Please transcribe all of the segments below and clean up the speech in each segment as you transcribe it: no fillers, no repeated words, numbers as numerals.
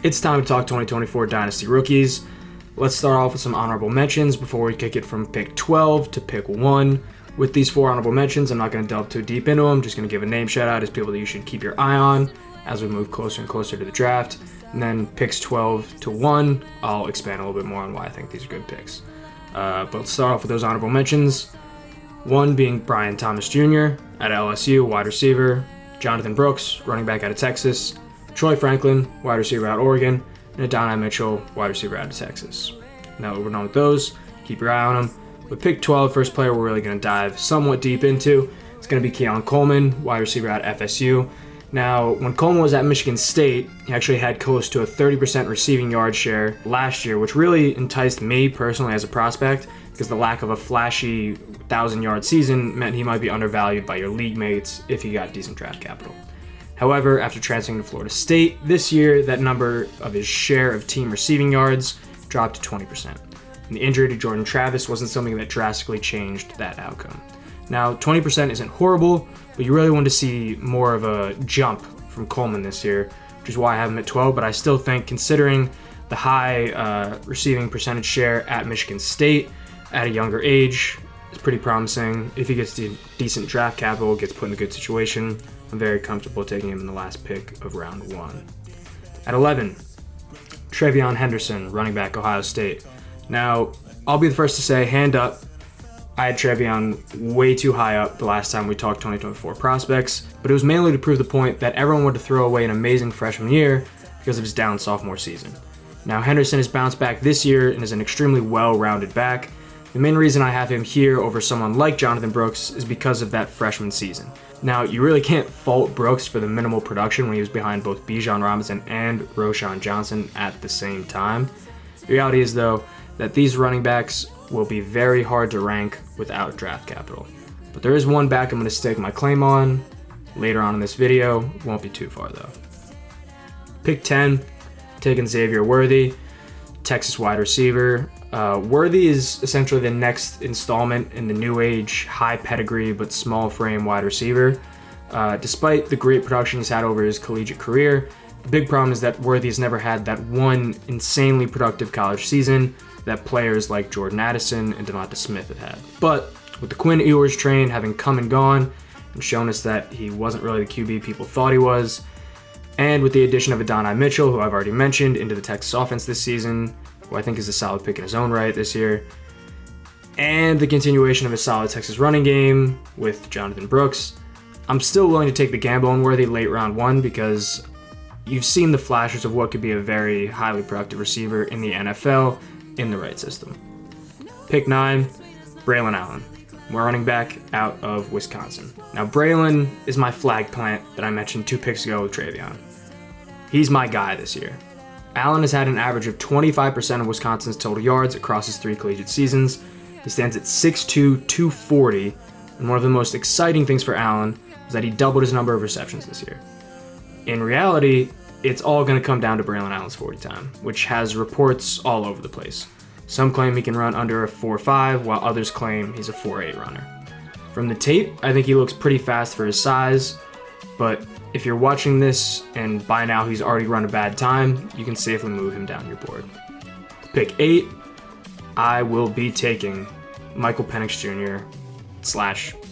It's time to talk 2024 Dynasty rookies. Let's start off with some honorable mentions before we kick it from pick 12 to pick 1. With these 4 honorable mentions, I'm not going to delve too deep into them. Just going to give a name shout out as people that you should keep your eye on as we move closer and closer to the draft. And then picks 12 to 1, I'll expand a little bit more on why I think these are good picks. But let's start off with those honorable mentions. 1 being Brian Thomas Jr. at LSU, wide receiver. Jonathan Brooks, running back out of Texas. Troy Franklin, wide receiver out of Oregon, and Adonai Mitchell, wide receiver out of Texas. Now that we're done with those, keep your eye on them. With pick 12, first player we're really going to dive somewhat deep into, it's going to be Keon Coleman, wide receiver out of FSU. Now, when Coleman was at Michigan State, he actually had close to a 30% receiving yard share last year, which really enticed me personally as a prospect, because the lack of a flashy 1,000-yard season meant he might be undervalued by your league mates if he got decent draft capital. However, after transferring to Florida State this year, that number of his share of team receiving yards dropped to 20%. And the injury to Jordan Travis wasn't something that drastically changed that outcome. Now, 20% isn't horrible, but you really want to see more of a jump from Coleman this year, which is why I have him at 12, but I still think, considering the high receiving percentage share at Michigan State at a younger age, is pretty promising. If he gets decent draft capital, gets put in a good situation, I'm very comfortable taking him in the last pick of round 1. At 11, Trevion Henderson, running back, Ohio State. Now, I'll be the first to say, hand up, I had Trevion way too high up the last time we talked 2024 prospects, but it was mainly to prove the point that everyone wanted to throw away an amazing freshman year because of his down sophomore season. Now, Henderson has bounced back this year and is an extremely well-rounded back. The main reason I have him here over someone like Jonathan Brooks is because of that freshman season. Now, you really can't fault Brooks for the minimal production when he was behind both Bijan Robinson and Roschon Johnson at the same time. The reality is, though, that these running backs will be very hard to rank without draft capital. But there is one back I'm going to stake my claim on later on in this video. Won't be too far, though. Pick 10, taking Xavier Worthy, Texas wide receiver. Worthy is essentially the next installment in the new age, high pedigree but small frame wide receiver. Despite the great production he's had over his collegiate career, the big problem is that Worthy has never had that one insanely productive college season that players like Jordan Addison and Devonta Smith have had. But with the Quinn Ewers train having come and gone and shown us that he wasn't really the QB people thought he was, and with the addition of Adonai Mitchell, who I've already mentioned, into the Texas offense this season, who I think is a solid pick in his own right this year, and the continuation of a solid Texas running game with Jonathan Brooks, I'm still willing to take the gamble on Worthy late round 1 because you've seen the flashes of what could be a very highly productive receiver in the NFL in the right system. Pick 9, Braylon Allen, running back out of Wisconsin. Now, Braylon is my flag plant that I mentioned 2 picks ago with Trevion. He's my guy this year. Allen has had an average of 25% of Wisconsin's total yards across his 3 collegiate seasons. He stands at 6'2", 240, and one of the most exciting things for Allen is that he doubled his number of receptions this year. In reality, it's all going to come down to Braylon Allen's 40 time, which has reports all over the place. Some claim he can run under a 4.5, while others claim he's a 4.8 runner. From the tape, I think he looks pretty fast for his size, but if you're watching this and by now he's already run a bad time, you can safely move him down your board. Pick 8, I will be taking Michael Penix Jr.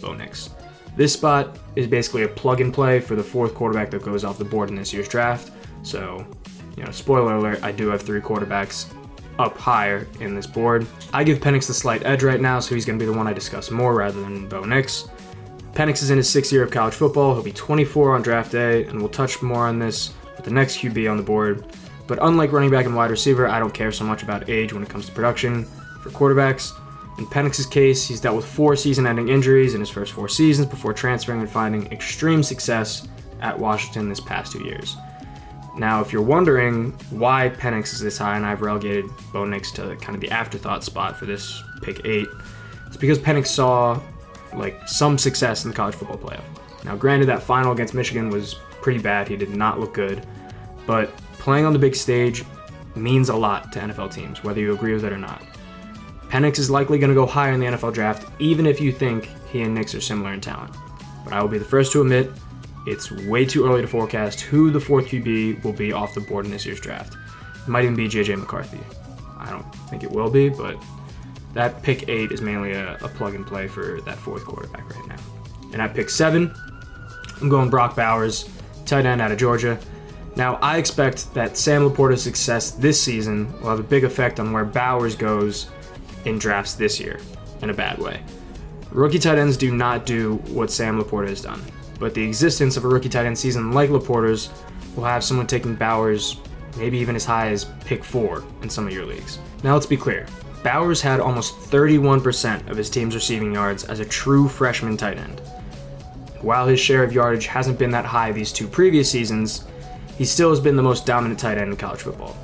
/ Bo Nix. This spot is basically a plug and play for the 4th quarterback that goes off the board in this year's draft. So, spoiler alert, I do have 3 quarterbacks up higher in this board. I give Penix the slight edge right now, so he's going to be the one I discuss more rather than Bo Nix. Penix is in his 6th year of college football. He'll be 24 on draft day, and we'll touch more on this with the next QB on the board. But unlike running back and wide receiver, I don't care so much about age when it comes to production for quarterbacks. In Penix's case, he's dealt with 4 season-ending injuries in his first 4 seasons before transferring and finding extreme success at Washington this past 2 years. Now, if you're wondering why Penix is this high and I've relegated Bo Nix to kind of the afterthought spot for this pick 8, it's because Penix saw some success in the college football playoff. Now, granted, that final against Michigan was pretty bad. He did not look good, but playing on the big stage means a lot to NFL teams, whether you agree with it or not. Penix is likely going to go higher in the NFL draft, even if you think he and Nix are similar in talent. But I will be the first to admit, it's way too early to forecast who the fourth QB will be off the board in this year's draft. It might even be J.J. McCarthy. I don't think it will be, but that pick 8 is mainly a plug and play for that fourth quarterback right now. And at pick 7, I'm going Brock Bowers, tight end out of Georgia. Now, I expect that Sam Laporta's success this season will have a big effect on where Bowers goes in drafts this year, in a bad way. Rookie tight ends do not do what Sam Laporta has done, but the existence of a rookie tight end season like Laporta's will have someone taking Bowers maybe even as high as pick 4 in some of your leagues. Now, let's be clear. Bowers had almost 31% of his team's receiving yards as a true freshman tight end. While his share of yardage hasn't been that high these 2 previous seasons, he still has been the most dominant tight end in college football.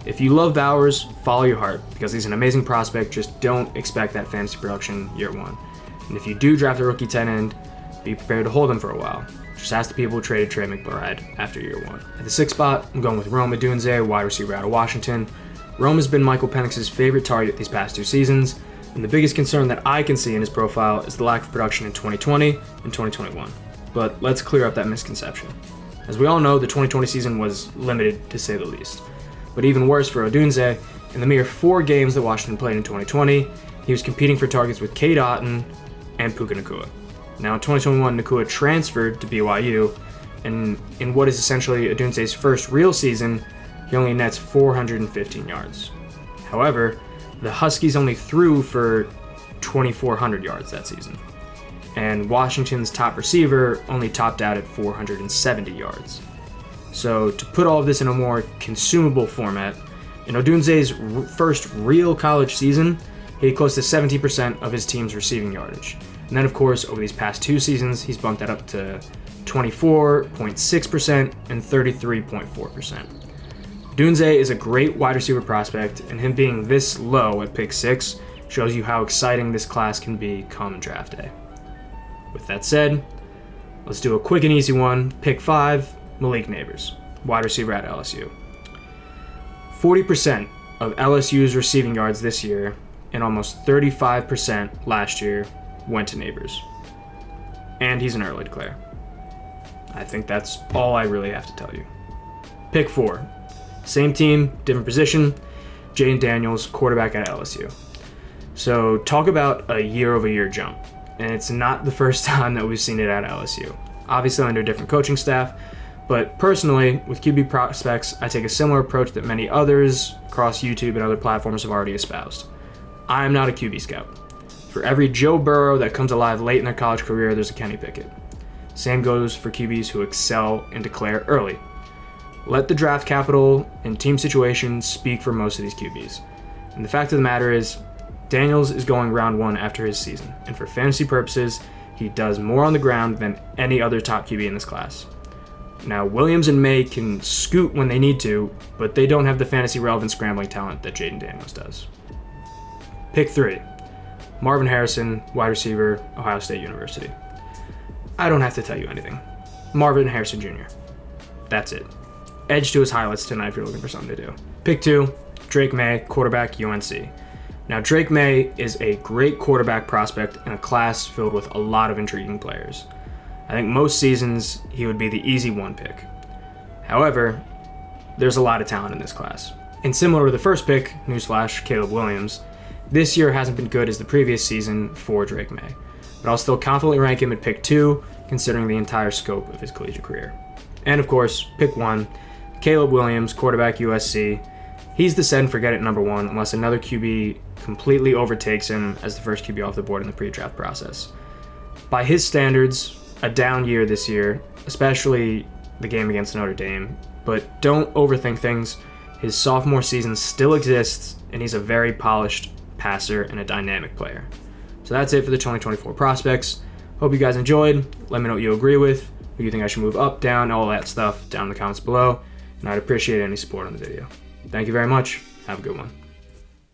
If you love Bowers, follow your heart, because he's an amazing prospect. Just don't expect that fantasy production year 1. And if you do draft a rookie tight end, be prepared to hold him for a while. Just ask the people who traded Trey McBride after year 1. At the 6th spot, I'm going with Rome Odunze, wide receiver out of Washington. Rome has been Michael Penix's favorite target these past 2 seasons, and the biggest concern that I can see in his profile is the lack of production in 2020 and 2021. But let's clear up that misconception. As we all know, the 2020 season was limited, to say the least. But even worse for Odunze, in the mere 4 games that Washington played in 2020, he was competing for targets with Cade Otton and Puka Nacua. Now in 2021, Nacua transferred to BYU, and in what is essentially Odunze's first real season, he only nets 415 yards. However, the Huskies only threw for 2,400 yards that season, and Washington's top receiver only topped out at 470 yards. So to put all of this in a more consumable format, in Odunze's first real college season, he had close to 70% of his team's receiving yardage. And then, of course, over these past 2 seasons, he's bumped that up to 24.6% and 33.4%. Odunze is a great wide receiver prospect, and him being this low at pick 6 shows you how exciting this class can be come draft day. With that said, let's do a quick and easy one. Pick 5, Malik Nabers, wide receiver at LSU. 40% of LSU's receiving yards this year and almost 35% last year went to Nabers. And he's an early declare. I think that's all I really have to tell you. Pick 4. Same team, different position. Jaden Daniels, quarterback at LSU. So talk about a year-over-year jump. And it's not the first time that we've seen it at LSU. Obviously under a different coaching staff, but personally, with QB prospects, I take a similar approach that many others across YouTube and other platforms have already espoused. I am not a QB scout. For every Joe Burrow that comes alive late in their college career, there's a Kenny Pickett. Same goes for QBs who excel and declare early. Let the draft capital and team situation speak for most of these QBs. And the fact of the matter is, Daniels is going round 1 after his season, and for fantasy purposes, he does more on the ground than any other top QB in this class. Now, Williams and May can scoot when they need to, but they don't have the fantasy relevant scrambling talent that Jaden Daniels does. Pick 3. Marvin Harrison, wide receiver, Ohio State University. I don't have to tell you anything. Marvin Harrison Jr. That's it. Edge to his highlights tonight if you're looking for something to do. Pick 2, Drake May, quarterback, UNC. Now, Drake May is a great quarterback prospect in a class filled with a lot of intriguing players. I think most seasons he would be the easy 1 pick. However, there's a lot of talent in this class. And similar to the first pick, newsflash, Caleb Williams, this year hasn't been good as the previous season for Drake May. But I'll still confidently rank him at pick 2, considering the entire scope of his collegiate career. And of course, pick 1, Caleb Williams, quarterback, USC. He's the set and forget at number 1 unless another QB completely overtakes him as the first QB off the board in the pre-draft process. By his standards, a down year this year, especially the game against Notre Dame, but don't overthink things. His sophomore season still exists, and he's a very polished passer and a dynamic player. So that's it for the 2024 prospects. Hope you guys enjoyed. Let me know what you agree with, who you think I should move up, down, all that stuff down in the comments below, and I'd appreciate any support on the video. Thank you very much. Have a good one.